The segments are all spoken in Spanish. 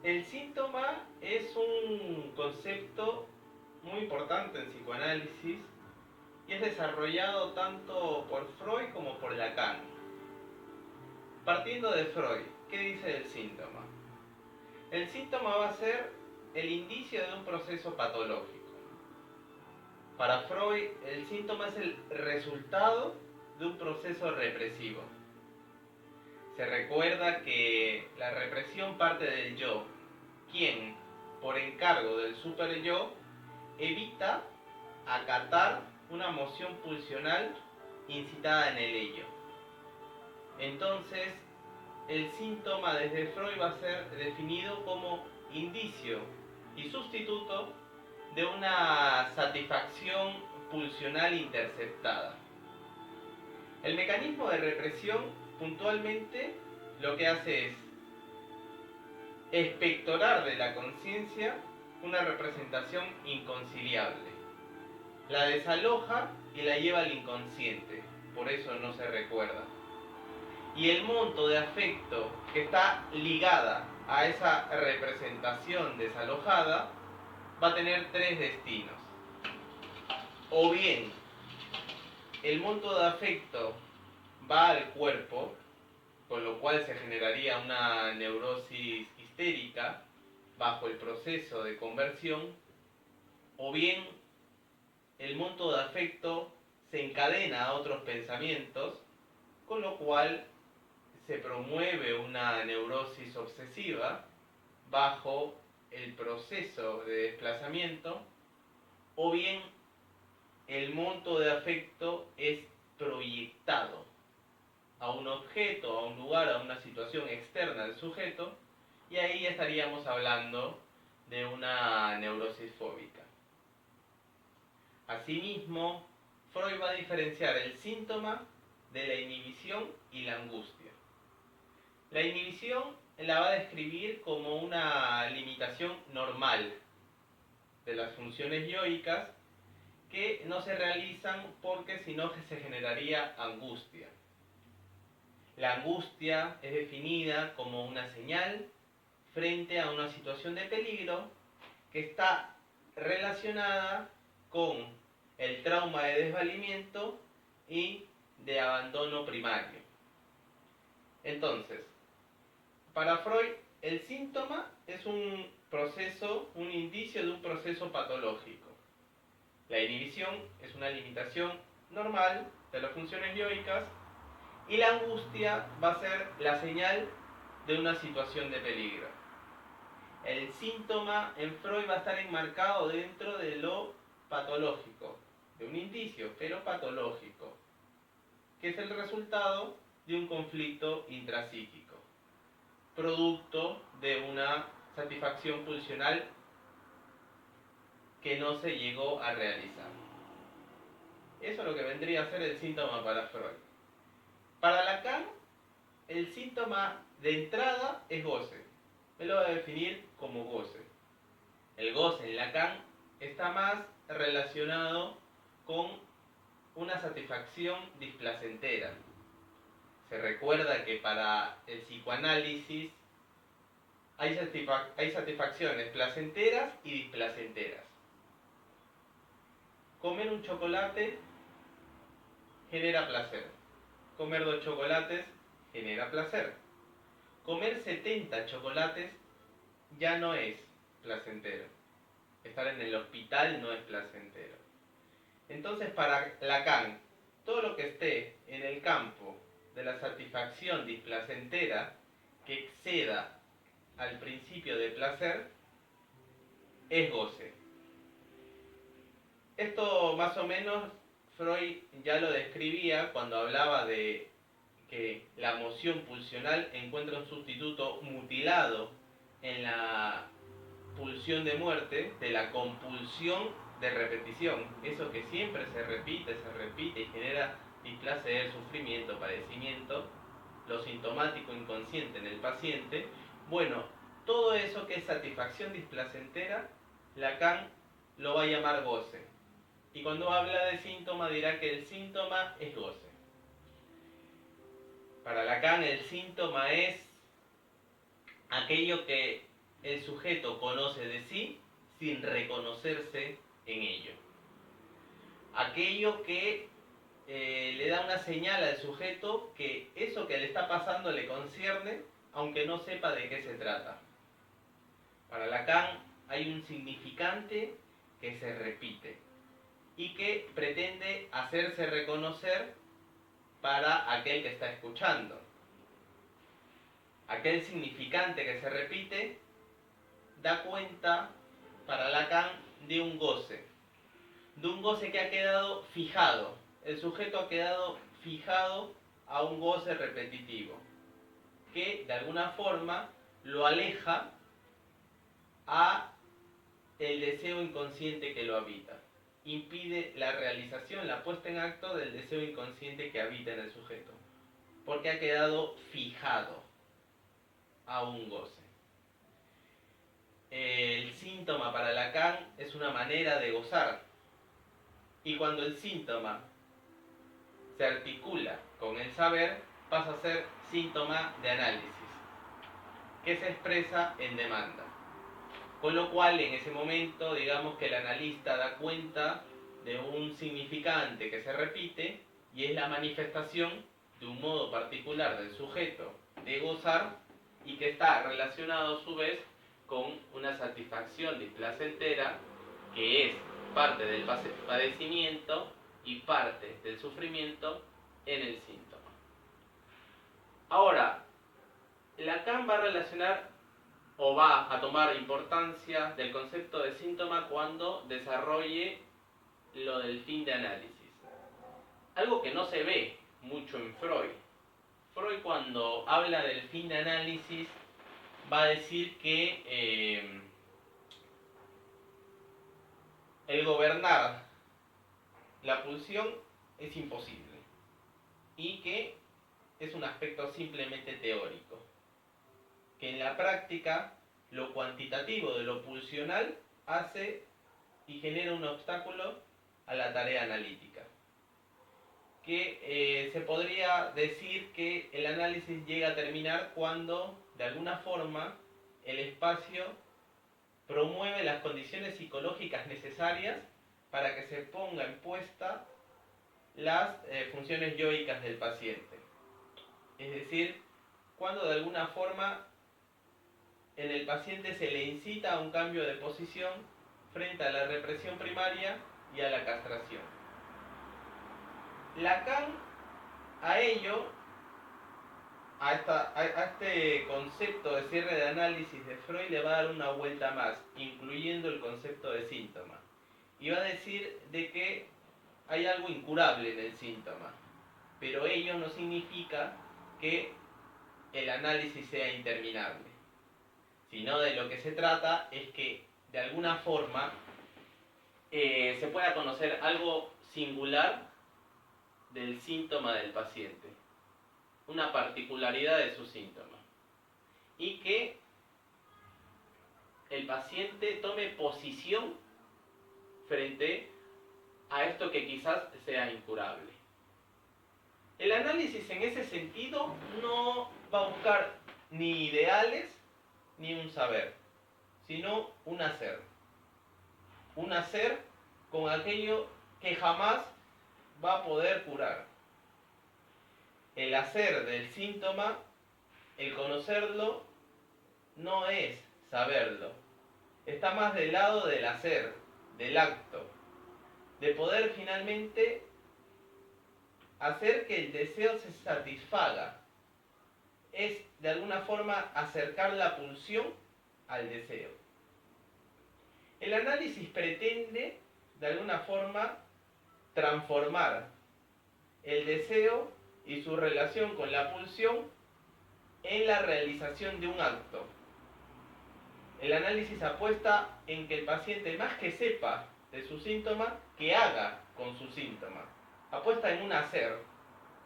El síntoma es un concepto muy importante en psicoanálisis y es desarrollado tanto por Freud como por Lacan. Partiendo de Freud, ¿qué dice del síntoma? El síntoma va a ser el indicio de un proceso patológico. Para Freud, el síntoma es el resultado de un proceso represivo. Se recuerda que la represión parte del yo, quien, por encargo del superyo, evita acatar una moción pulsional incitada en el ello. Entonces, el síntoma desde Freud va a ser definido como indicio y sustituto de una satisfacción pulsional interceptada. El mecanismo de represión puntualmente lo que hace es expectorar de la conciencia una representación inconciliable. La desaloja y la lleva al inconsciente, por eso no se recuerda. Y el monto de afecto que está ligada a esa representación desalojada va a tener tres destinos. O bien, el monto de afecto va al cuerpo, con lo cual se generaría una neurosis histérica bajo el proceso de conversión, o bien el monto de afecto se encadena a otros pensamientos, con lo cual se promueve una neurosis obsesiva bajo el proceso de desplazamiento, o bien el monto de afecto es proyectado a un objeto, a un lugar, a una situación externa al sujeto, y ahí estaríamos hablando de una neurosis fóbica. Asimismo, Freud va a diferenciar el síntoma de la inhibición y la angustia. La inhibición la va a describir como una limitación normal de las funciones yoicas que no se realizan porque si no se generaría angustia. La angustia es definida como una señal frente a una situación de peligro que está relacionada con el trauma de desvalimiento y de abandono primario. Entonces, para Freud, el síntoma es un proceso, un indicio de un proceso patológico. La inhibición es una limitación normal de las funciones yoicas y la angustia va a ser la señal de una situación de peligro. El síntoma en Freud va a estar enmarcado dentro de lo patológico, de un indicio, pero patológico, que es el resultado de un conflicto intrapsíquico, producto de una satisfacción pulsional que no se llegó a realizar. Eso es lo que vendría a ser el síntoma para Freud. Para Lacan, el síntoma de entrada es goce. Él lo va a definir como goce. El goce en Lacan está más relacionado con una satisfacción displacentera. Se recuerda que para el psicoanálisis hay satisfacciones placenteras y displacenteras. Comer un chocolate genera placer. Comer 2 chocolates genera placer. Comer 70 chocolates ya no es placentero. Estar en el hospital no es placentero. Entonces, para Lacan, todo lo que esté en el campo de la satisfacción displacentera que exceda al principio de placer es goce. Esto más o menos Freud ya lo describía cuando hablaba de que la moción pulsional encuentra un sustituto mutilado en la pulsión de muerte de la compulsión de repetición. Eso que siempre se repite y genera displacer, sufrimiento, padecimiento, lo sintomático inconsciente en el paciente. Bueno, todo eso que es satisfacción displacentera, Lacan lo va a llamar goce. Y cuando habla de síntoma dirá que el síntoma es goce. Para Lacan el síntoma es aquello que el sujeto conoce de sí sin reconocerse en ello. Aquello que le da una señal al sujeto que eso que le está pasando le concierne, aunque no sepa de qué se trata. Para Lacan hay un significante que se repite y que pretende hacerse reconocer para aquel que está escuchando. Aquel significante que se repite da cuenta para Lacan de un goce que ha quedado fijado. El sujeto ha quedado fijado a un goce repetitivo que de alguna forma lo aleja a el deseo inconsciente que lo habita. Impide la realización, la puesta en acto del deseo inconsciente que habita en el sujeto, porque ha quedado fijado a un goce. El síntoma para Lacan es una manera de gozar, y cuando el síntoma se articula con el saber, pasa a ser síntoma de análisis, que se expresa en demanda. Con lo cual, en ese momento, digamos que el analista da cuenta de un significante que se repite y es la manifestación de un modo particular del sujeto de gozar y que está relacionado a su vez con una satisfacción displacentera que es parte del padecimiento y parte del sufrimiento en el síntoma. Ahora, Lacan va a relacionar o va a tomar importancia del concepto de síntoma cuando desarrolle lo del fin de análisis. Algo que no se ve mucho en Freud. Freud, cuando habla del fin de análisis, va a decir que el gobernar la pulsión es imposible y que es un aspecto simplemente teórico, que en la práctica lo cuantitativo de lo pulsional hace y genera un obstáculo a la tarea analítica, que se podría decir que el análisis llega a terminar cuando de alguna forma el espacio promueve las condiciones psicológicas necesarias para que se ponga en puesta las funciones yoicas del paciente. Es decir, cuando de alguna forma en el paciente se le incita a un cambio de posición frente a la represión primaria y a la castración. Lacan a ello, a este concepto de cierre de análisis de Freud le va a dar una vuelta más, incluyendo el concepto de síntoma. Y va a decir de que hay algo incurable en el síntoma, pero ello no significa que el análisis sea interminable, sino de lo que se trata es que de alguna forma se pueda conocer algo singular del síntoma del paciente, una particularidad de su síntoma, y que el paciente tome posición frente a esto que quizás sea incurable. El análisis en ese sentido no va a buscar ni ideales ni un saber, sino un hacer. Un hacer con aquello que jamás va a poder curar. El hacer del síntoma, el conocerlo, no es saberlo. Está más del lado del hacer, del acto, de poder finalmente hacer que el deseo se satisfaga. Es de alguna forma acercar la pulsión al deseo. El análisis pretende de alguna forma transformar el deseo y su relación con la pulsión en la realización de un acto. El análisis apuesta en que el paciente, más que sepa de su síntoma, que haga con su síntoma. Apuesta en un hacer,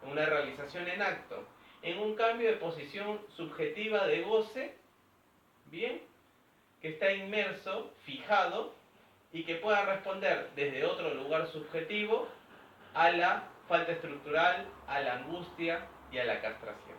en una realización en acto, en un cambio de posición subjetiva de goce, bien, que está inmerso, fijado, y que pueda responder desde otro lugar subjetivo a la falta estructural, a la angustia y a la castración.